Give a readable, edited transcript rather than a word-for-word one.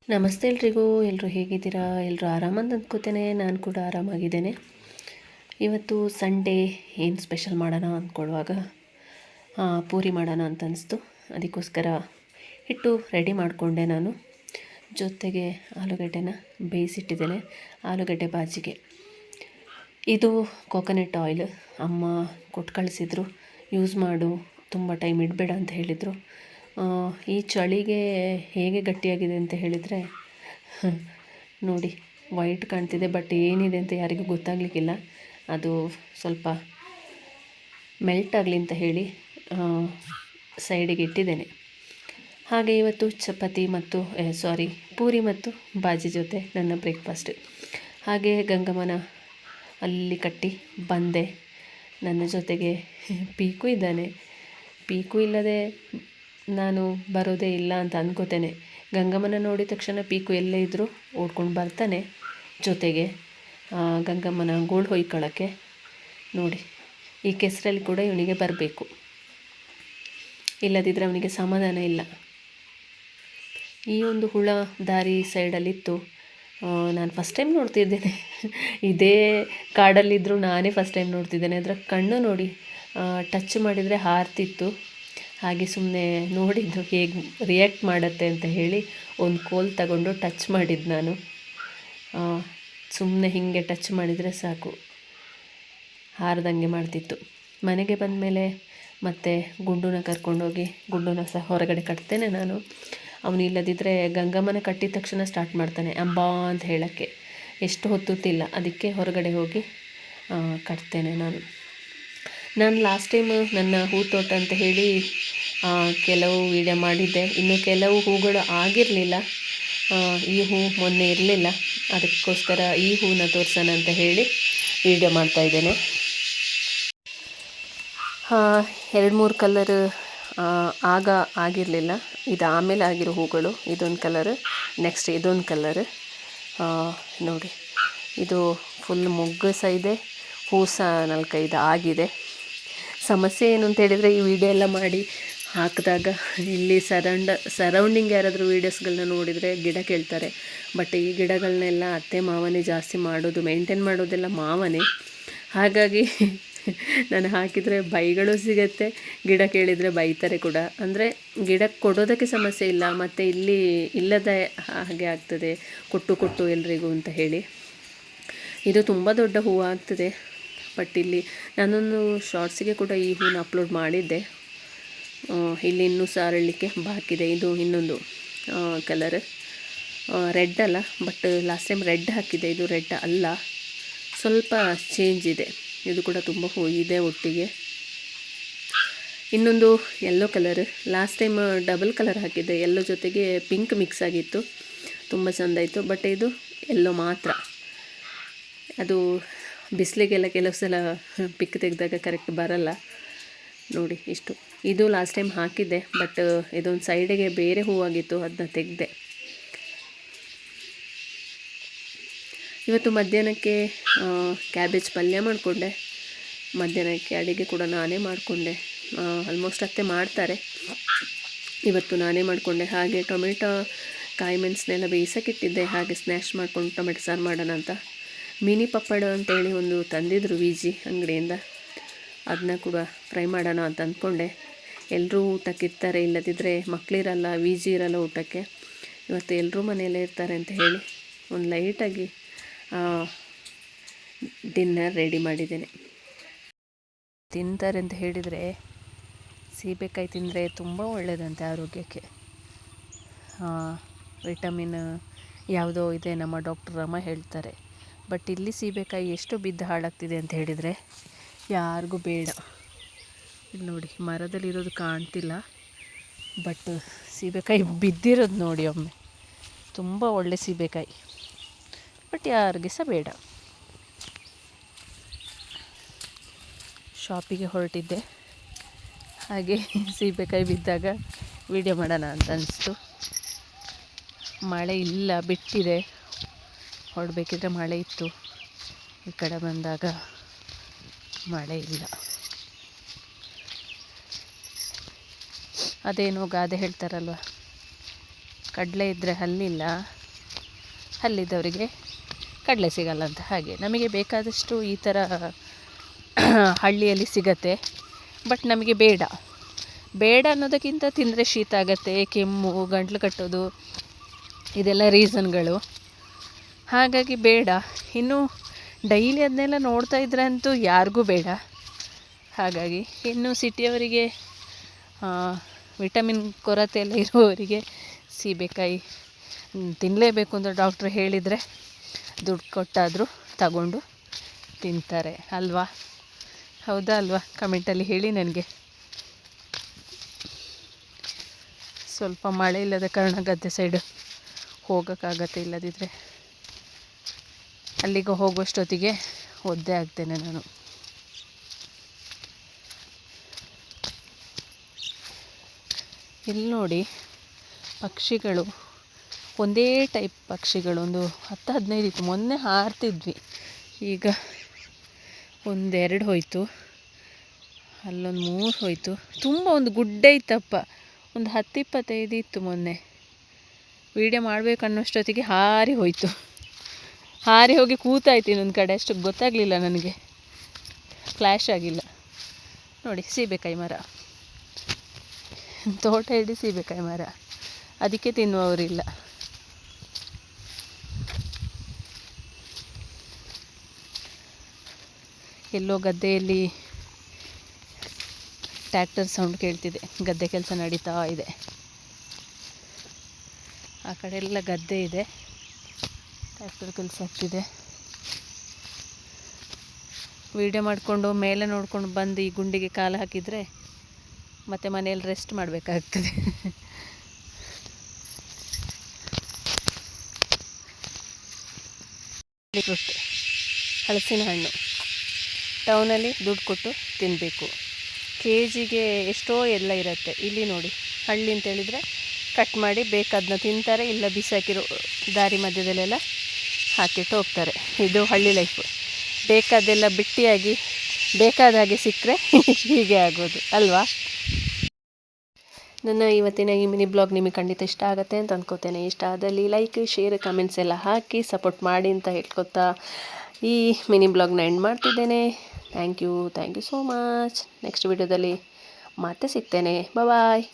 ನಮಸ್ತೆ ಎಲ್ರಿಗೂ. ಎಲ್ಲರೂ ಹೇಗಿದ್ದೀರಾ? ಎಲ್ಲರೂ ಆರಾಮಂತ ಅಂದ್ಕೋತೇನೆ. ನಾನು ಕೂಡ ಆರಾಮಾಗಿದ್ದೇನೆ. ಇವತ್ತು ಸಂಡೇ ಏನು ಸ್ಪೆಷಲ್ ಮಾಡೋಣ ಅಂದ್ಕೊಳ್ಳುವಾಗ ಪೂರಿ ಮಾಡೋಣ ಅಂತ ಅನಿಸ್ತು. ಅದಕ್ಕೋಸ್ಕರ ಹಿಟ್ಟು ರೆಡಿ ಮಾಡಿಕೊಂಡೆ ನಾನು. ಜೊತೆಗೆ ಆಲೂಗಡ್ಡೆನ ಬೇಯಿಸಿಟ್ಟಿದ್ದೇನೆ, ಆಲೂಗಡ್ಡೆ ಬಾಜಿಗೆ. ಇದು ಕೋಕೋನಟ್ ಆಯಿಲ್ ಅಮ್ಮ ಕೊಟ್ಟು ಕಳಿಸಿದ್ರು. ಯೂಸ್ ಮಾಡು, ತುಂಬ ಟೈಮ್ ಇಡಬೇಡ ಅಂತ ಹೇಳಿದರು. ಈ ಚಳಿಗೆ ಹೇಗೆ ಗಟ್ಟಿಯಾಗಿದೆ ಅಂತ ಹೇಳಿದರೆ ನೋಡಿ, ವೈಟ್ ಕಾಣ್ತಿದೆ, ಬಟ್ ಏನಿದೆ ಅಂತ ಯಾರಿಗೂ ಗೊತ್ತಾಗಲಿಕ್ಕಿಲ್ಲ. ಅದು ಸ್ವಲ್ಪ ಮೆಲ್ಟ್ ಆಗಲಿ ಅಂತ ಹೇಳಿ ಸೈಡಿಗೆ ಇಟ್ಟಿದ್ದೇನೆ. ಹಾಗೆ ಇವತ್ತು ಚಪಾತಿ ಮತ್ತು ಪೂರಿ ಮತ್ತು ಬಾಜಿ ಜೊತೆ ನನ್ನ ಬ್ರೇಕ್ಫಾಸ್ಟ್. ಹಾಗೆ ಗಂಗಮ್ಮನ ಅಲ್ಲಿ ಕಟ್ಟಿ ಬಂದೆ. ನನ್ನ ಜೊತೆಗೆ ಪೀಕು ಇದ್ದಾನೆ. ಪೀಕು ಇಲ್ಲದೆ ನಾನು ಬರೋದೇ ಇಲ್ಲ ಅಂತ ಅಂದ್ಕೋತೇನೆ. ಗಂಗಮ್ಮನ ನೋಡಿದ ತಕ್ಷಣ ಪೀಕು ಎಲ್ಲೇ ಇದ್ದರೂ ಓಡ್ಕೊಂಡು ಬರ್ತಾನೆ. ಜೊತೆಗೆ ಗಂಗಮ್ಮನ ಗೋಳು ಹೊಯ್ಕೊಳ್ಳೋಕ್ಕೆ. ನೋಡಿ, ಈ ಕೆಸರಲ್ಲಿ ಕೂಡ ಇವನಿಗೆ ಬರಬೇಕು, ಇಲ್ಲದಿದ್ದರೆ ಅವನಿಗೆ ಸಮಾಧಾನ ಇಲ್ಲ. ಈ ಒಂದು ಹುಳ ದಾರಿ ಸೈಡಲ್ಲಿತ್ತು. ನಾನು ಫಸ್ಟ್ ಟೈಮ್ ನೋಡ್ತಿದ್ದೇನೆ. ಇದೇ ಕಾಡಲ್ಲಿದ್ದರೂ ನಾನೇ ಫಸ್ಟ್ ಟೈಮ್ ನೋಡ್ತಿದ್ದೇನೆ. ಅದರ ಕಣ್ಣು ನೋಡಿ, ಟಚ್ ಮಾಡಿದರೆ ಹಾರ್ತಿತ್ತು. ಹಾಗೆ ಸುಮ್ಮನೆ ನೋಡಿದ್ದು ಹೇಗೆ ರಿಯಾಕ್ಟ್ ಮಾಡುತ್ತೆ ಅಂತ ಹೇಳಿ ಒಂದು ಕೋಲ್ ತಗೊಂಡು ಟಚ್ ಮಾಡಿದ್ದು ನಾನು. ಸುಮ್ಮನೆ ಹೀಗೆ ಟಚ್ ಮಾಡಿದರೆ ಸಾಕು, ಹಾರದಂಗೆ ಮಾಡ್ತಿತ್ತು. ಮನೆಗೆ ಬಂದ ಮೇಲೆ ಮತ್ತೆ ಗುಂಡೂನ ಕರ್ಕೊಂಡೋಗಿ ಗುಂಡೂನ ಸಹ ಹೊರಗಡೆ ಕಟ್ತೇನೆ ನಾನು. ಅವನು ಇಲ್ಲದಿದ್ದರೆ ಗಂಗಮ್ಮನ ಕಟ್ಟಿದ ತಕ್ಷಣ ಸ್ಟಾರ್ಟ್ ಮಾಡ್ತಾನೆ ಅಂಬಾ ಅಂತ ಹೇಳೋಕ್ಕೆ. ಎಷ್ಟು ಹೊತ್ತುತ್ತಿಲ್ಲ, ಅದಕ್ಕೆ ಹೊರಗಡೆ ಹೋಗಿ ಕಟ್ತೇನೆ ನಾನು. ಲಾಸ್ಟ್ ಟೈಮ್ ನನ್ನ ಹೂ ತೋಟ ಅಂತ ಹೇಳಿ ಕೆಲವು ವಿಡಿಯೋ ಮಾಡಿದ್ದೆ. ಇನ್ನು ಕೆಲವು ಹೂಗಳು ಆಗಿರಲಿಲ್ಲ. ಈ ಹೂ ಮೊನ್ನೆ ಇರಲಿಲ್ಲ, ಅದಕ್ಕೋಸ್ಕರ ಈ ಹೂನ ತೋರಿಸೋಣ ಅಂತ ಹೇಳಿ ವಿಡಿಯೋ ಮಾಡ್ತಾಯಿದ್ದೇನೆ. 2-3 ಕಲರ್ ಆಗಿರಲಿಲ್ಲ. ಇದು ಆಮೇಲೆ ಆಗಿರೋ ಹೂಗಳು. ಇದೊಂದು ಕಲರ್, ನೆಕ್ಸ್ಟ್ ಇದೊಂದು ಕಲರ್. ನೋಡಿ, ಇದು ಫುಲ್ ಮೊಗ್ಗು ಸಹ ಇದೆ, ಹೂ ಸಹ 4-5 ಆಗಿದೆ. ಸಮಸ್ಯೆ ಏನು ಅಂತ ಹೇಳಿದರೆ, ಈ ವಿಡಿಯೋ ಎಲ್ಲ ಮಾಡಿ ಹಾಕಿದಾಗ ಇಲ್ಲಿ ಸರೌಂಡಿಂಗ್ ಯಾರಾದರೂ ವೀಡಿಯೋಸ್ಗಳನ್ನ ನೋಡಿದರೆ ಗಿಡ ಕೇಳ್ತಾರೆ. ಬಟ್ ಈ ಗಿಡಗಳನ್ನೆಲ್ಲ ಅತ್ತೆ ಮಾವನೇ ಜಾಸ್ತಿ ಮಾಡೋದು, ಮೇಂಟೈನ್ ಮಾಡೋದೆಲ್ಲ ಮಾವನೇ. ಹಾಗಾಗಿ ನಾನು ಹಾಕಿದರೆ ಬೈಗಳು ಸಿಗುತ್ತೆ, ಗಿಡ ಕೇಳಿದರೆ ಬೈತಾರೆ ಕೂಡ. ಅಂದರೆ ಗಿಡಕ್ಕೆ ಕೊಡೋದಕ್ಕೆ ಸಮಸ್ಯೆ ಇಲ್ಲ, ಮತ್ತು ಇಲ್ಲಿ ಇಲ್ಲದ ಹಾಗೆ ಆಗ್ತದೆ, ಕೊಟ್ಟು ಎಲ್ರಿಗೂ ಅಂತ ಹೇಳಿ. ಇದು ತುಂಬ ದೊಡ್ಡ ಹೂವು ಆಗ್ತದೆ. ಬಟ್ ಇಲ್ಲಿ ನಾನೊಂದು ಶಾರ್ಟ್ಸಿಗೆ ಕೂಡ ಈ ಹೂನ ಅಪ್ಲೋಡ್ ಮಾಡಿದ್ದೆ. ಇಲ್ಲಿ ಇನ್ನೂ ಸಹ ಅರಳಲಿಕ್ಕೆ ಬಾಕಿದೆ. ಇದು ಇನ್ನೊಂದು ಕಲರ್, ರೆಡ್ ಅಲ್ಲ, ಬಟ್ ಲಾಸ್ಟ್ ಟೈಮ್ ರೆಡ್ ಹಾಕಿದೆ. ಇದು ರೆಡ್ ಅಲ್ಲ, ಸ್ವಲ್ಪ ಚೇಂಜ್ ಇದೆ. ಇದು ಕೂಡ ತುಂಬ ಹೂ ಇದೆ ಒಟ್ಟಿಗೆ. ಇನ್ನೊಂದು yellow colour, last time double colour ಹಾಕಿದ್ದೆ, ಯೆಲ್ಲೋ ಜೊತೆಗೆ ಪಿಂಕ್ ಮಿಕ್ಸ್ ಆಗಿತ್ತು, ತುಂಬ ಚೆಂದ ಇತ್ತು. ಬಟ್ ಇದು ಯೆಲ್ಲೋ ಮಾತ್ರ. ಅದು ಬಿಸಿಲಿಗೆಲ್ಲ ಕೆಲವು ಸಲ ಪಿಕ್ ತೆಗೆದಾಗ ಕರೆಕ್ಟ್ ಬರಲ್ಲ. ನೋಡಿ ಇಷ್ಟು. ಇದು ಲಾಸ್ಟ್ ಟೈಮ್ ಹಾಕಿದ್ದೆ, ಬಟ್ ಇದೊಂದು ಸೈಡಿಗೆ ಬೇರೆ ಹೂವಾಗಿತ್ತು, ಅದನ್ನ ತೆಗೆದೆ. ಇವತ್ತು ಮಧ್ಯಾಹ್ನಕ್ಕೆ ಕ್ಯಾಬೇಜ್ ಪಲ್ಯ ಮಾಡಿಕೊಂಡೆ. ಮಧ್ಯಾಹ್ನಕ್ಕೆ ಅಡುಗೆ ಕೂಡ ನಾನೇ ಮಾಡಿಕೊಂಡೆ. ಆಲ್ಮೋಸ್ಟ್ ಅತ್ತೆ ಮಾಡ್ತಾರೆ, ಇವತ್ತು ನಾನೇ ಮಾಡಿಕೊಂಡೆ. ಹಾಗೆ ಟೊಮೆಟೊ ಕಾಯಿ ಮೆಣಸನ್ನೆಲ್ಲ ಬೇಯಿಸೋಕ್ಕಿಟ್ಟಿದ್ದೆ. ಹಾಗೆ ಸ್ನ್ಯಾಶ್ ಮಾಡ್ಕೊಂಡು ಟೊಮೆಟೊ ಸಾರು ಮಾಡೋಣ ಅಂತ. ಮಿನಿ ಪಪ್ಪಡ ಅಂತೇಳಿ ಒಂದು ತಂದಿದ್ರು ವಿಜಿ ಅಂಗಡಿಯಿಂದ, ಅದನ್ನ ಕೂಡ ಫ್ರೈ ಮಾಡೋಣ ಅಂತ ಅಂದ್ಕೊಂಡೆ. ಎಲ್ಲರೂ ಊಟಕ್ಕೆ ಇರ್ತಾರೆ, ಇಲ್ಲದಿದ್ದರೆ ಮಕ್ಕಳಿರಲ್ಲ, ವಿಜಿ ಇರಲ್ಲ ಊಟಕ್ಕೆ. ಇವತ್ತು ಎಲ್ಲರೂ ಮನೆಯಲ್ಲೇ ಇರ್ತಾರೆ ಅಂತ ಹೇಳಿ ಒಂದು ಲೈಟಾಗಿ ಡಿನ್ನರ್ ರೆಡಿ ಮಾಡಿದ್ದೇನೆ. ತಿಂತಾರೆ ಅಂತ ಹೇಳಿದರೆ ಸೀಬೆಕಾಯಿ ತಿಂದರೆ ತುಂಬ ಒಳ್ಳೆಯದಂತೆ ಆರೋಗ್ಯಕ್ಕೆ. ವಿಟಮಿನ್ ಯಾವುದೋ ಇದೆ, ನಮ್ಮ ಡಾಕ್ಟರ್ ರಮ ಹೇಳ್ತಾರೆ. ಬಟ್ ಇಲ್ಲಿ ಸೀಬೆಕಾಯಿ ಎಷ್ಟು ಬಿದ್ದು ಹಾಳಾಗ್ತಿದೆ ಅಂತ ಹೇಳಿದರೆ ಯಾರಿಗೂ ಬೇಡ. ಇಲ್ಲಿ ನೋಡಿ, ಮರದಲ್ಲಿರೋದು ಕಾಣ್ತಿಲ್ಲ, ಬಟ್ ಸೀಬೆಕಾಯಿ ಬಿದ್ದಿರೋದು ನೋಡಿ ಒಮ್ಮೆ. ತುಂಬ ಒಳ್ಳೆ ಸೀಬೆಕಾಯಿ, ಬಟ್ ಯಾರಿಗೆ ಸಹ ಬೇಡ. ಶಾಪಿಗೆ ಹೊರಟಿದ್ದೆ, ಹಾಗೆ ಸೀಬೆಕಾಯಿ ಬಿದ್ದಾಗ ವಿಡಿಯೋ ಮಾಡೋಣ ಅಂತ ಅನಿಸ್ತು. ಮಳೆ ಇಲ್ಲ, ಬಿಟ್ಟಿದೆ. ಹೊರಡಬೇಕಿದ್ರೆ ಮಳೆ ಇತ್ತು, ಈ ಕಡೆ ಬಂದಾಗ ಮಳೆ ಇಲ್ಲ. ಅದೇನೋ ಗಾದೆ ಹೇಳ್ತಾರಲ್ವ, ಕಡಲೆ ಇದ್ದರೆ ಹಲ್ಲಿಲ್ಲ, ಹಲ್ಲಿದ್ದವರಿಗೆ ಕಡಲೆ ಸಿಗಲ್ಲ ಅಂತ. ಹಾಗೆ ನಮಗೆ ಬೇಕಾದಷ್ಟು ಈ ಥರ ಹಳ್ಳಿಯಲ್ಲಿ ಸಿಗತ್ತೆ. ಬಟ್ ನಮಗೆ ಬೇಡ ಅನ್ನೋದಕ್ಕಿಂತ ತಿಂದರೆ ಶೀತ ಆಗುತ್ತೆ, ಕೆಮ್ಮು, ಗಂಟ್ಲು ಕಟ್ಟೋದು, ಇದೆಲ್ಲ ರೀಸನ್ಗಳು. ಹಾಗಾಗಿ ಬೇಡ. ಇನ್ನು ಡೈಲಿ ಅದನ್ನೆಲ್ಲ ನೋಡ್ತಾ ಇದ್ರೆ ಅಂತೂ ಯಾರಿಗೂ ಬೇಡ. ಹಾಗಾಗಿ ಇನ್ನು ಸಿಟಿಯವರಿಗೆ, ವಿಟಮಿನ್ ಕೊರತೆ ಎಲ್ಲ ಇರುವವರಿಗೆ ಸೀಬೆಕಾಯಿ ತಿನ್ನಲೇಬೇಕು ಅಂತ ಡಾಕ್ಟ್ರು ಹೇಳಿದರೆ ದುಡ್ಡು ಕೊಟ್ಟಾದರೂ ತಗೊಂಡು ತಿಂತಾರೆ ಅಲ್ವಾ? ಹೌದಾ ಅಲ್ವಾ? ಕಮೆಂಟಲ್ಲಿ ಹೇಳಿ ನನಗೆ. ಸ್ವಲ್ಪ ಮಳೆ ಇಲ್ಲದ ಕಾರಣ ಗದ್ದೆ ಸೈಡು ಹೋಗೋಕ್ಕಾಗತ್ತೆ, ಇಲ್ಲದಿದ್ದರೆ ಅಲ್ಲಿಗೆ ಹೋಗುವಷ್ಟೊತ್ತಿಗೆ ಒದ್ದೆ ಆಗ್ತೇನೆ ನಾನು. ಇಲ್ಲಿ ನೋಡಿ ಪಕ್ಷಿಗಳು, ಒಂದೇ ಟೈಪ್ ಪಕ್ಷಿಗಳು, ಒಂದು 10-15 ಇತ್ತು. ಮೊನ್ನೆ ಹಾರ್ತಿದ್ವಿ, ಈಗ 1-2 ಹೋಯಿತು, ಅಲ್ಲೊಂದು 3 ಹೋಯಿತು. ತುಂಬ ಒಂದು ಗುಡ್ಡೆ ಇತ್ತಪ್ಪ, ಒಂದು 10-25 ಇತ್ತು. ಮೊನ್ನೆ ವೀಡಿಯೋ ಮಾಡಬೇಕು ಅನ್ನೋಷ್ಟೊತ್ತಿಗೆ ಹಾರಿ ಹೋಯಿತು. ಹಾರಿ ಹೋಗಿ ಕೂತಾಯ್ತು ಇನ್ನೊಂದು ಕಡೆ, ಅಷ್ಟು ಗೊತ್ತಾಗಲಿಲ್ಲ ನನಗೆ, ಫ್ಲ್ಯಾಶ್ ಆಗಿಲ್ಲ. ನೋಡಿ ಸೀಬೆಕಾಯಿ ಮರ, ತೋಟ ಇಡೀ ಸೀಬೆಕಾಯಿ ಮರ, ಅದಕ್ಕೆ ತಿನ್ನುವವರಿಲ್ಲ. ಎಲ್ಲೋ ಗದ್ದೆಯಲ್ಲಿ ಟ್ರ್ಯಾಕ್ಟರ್ ಸೌಂಡ್ ಕೇಳ್ತಿದೆ, ಗದ್ದೆ ಕೆಲಸ ನಡೀತಾ ಇದೆ. ಆ ಕಡೆ ಎಲ್ಲ ಗದ್ದೆ ಇದೆ, ಟ್ರ್ಯಾಕ್ಟರ್ ಕೆಲಸ ಆಗ್ತಿದೆ. ವೀಡಿಯೋ ಮಾಡಿಕೊಂಡು ಮೇಲೆ ನೋಡ್ಕೊಂಡು ಬಂದು ಈ ಗುಂಡಿಗೆ ಕಾಲು ಹಾಕಿದರೆ ಮತ್ತು ಮನೆಯಲ್ಲಿ ರೆಸ್ಟ್ ಮಾಡಬೇಕಾಗ್ತದೆ. ಹಲಸಿನ ಹಣ್ಣು ಟೌನಲ್ಲಿ ದುಡ್ಡು ಕೊಟ್ಟು ತಿನ್ನಬೇಕು. KGಗೆ ಎಷ್ಟೋ ಎಲ್ಲ ಇರುತ್ತೆ. ಇಲ್ಲಿ ನೋಡಿ ಹಳ್ಳಿ ಅಂತೇಳಿದರೆ ಕಟ್ ಮಾಡಿ ಬೇಕಾದನ್ನ ತಿಂತಾರೆ, ಇಲ್ಲ ಬಿಸಾಕಿರೋ ದಾರಿ ಮಧ್ಯದಲ್ಲೆಲ್ಲ ಹಾಕಿಟ್ಟು ಹೋಗ್ತಾರೆ. ಇದು ಹಳ್ಳಿ ಲೈಫು. ಬೇಕಾದೆಲ್ಲ ಬಿಟ್ಟಿಯಾಗಿ ಬೇಕಾದ ಹಾಗೆ ಸಿಕ್ಕರೆ ಹೀಗೆ ಆಗೋದು ಅಲ್ವಾ? ನನ್ನ ಇವತ್ತಿನ ಈ ಮಿನಿ ಬ್ಲಾಗ್ ನಿಮಗೆ ಖಂಡಿತ ಇಷ್ಟ ಆಗುತ್ತೆ ಅಂತ ಅಂದ್ಕೋತೇನೆ. ಇಷ್ಟ ಆದಲ್ಲಿ ಲೈಕ್, ಶೇರ್, ಕಮೆಂಟ್ಸ್ ಎಲ್ಲ ಹಾಕಿ ಸಪೋರ್ಟ್ ಮಾಡಿ ಅಂತ ಹೇಳ್ಕೊತಾ ಈ ಮಿನಿ ಬ್ಲಾಗ್ನ ಎಂಡ್ ಮಾಡ್ತಿದ್ದೇನೆ. Thank you so much. Next ವಿಡಿಯೋದಲ್ಲಿ ಮತ್ತೆ ಸಿಗ್ತೇನೆ. ಬಾಯ್.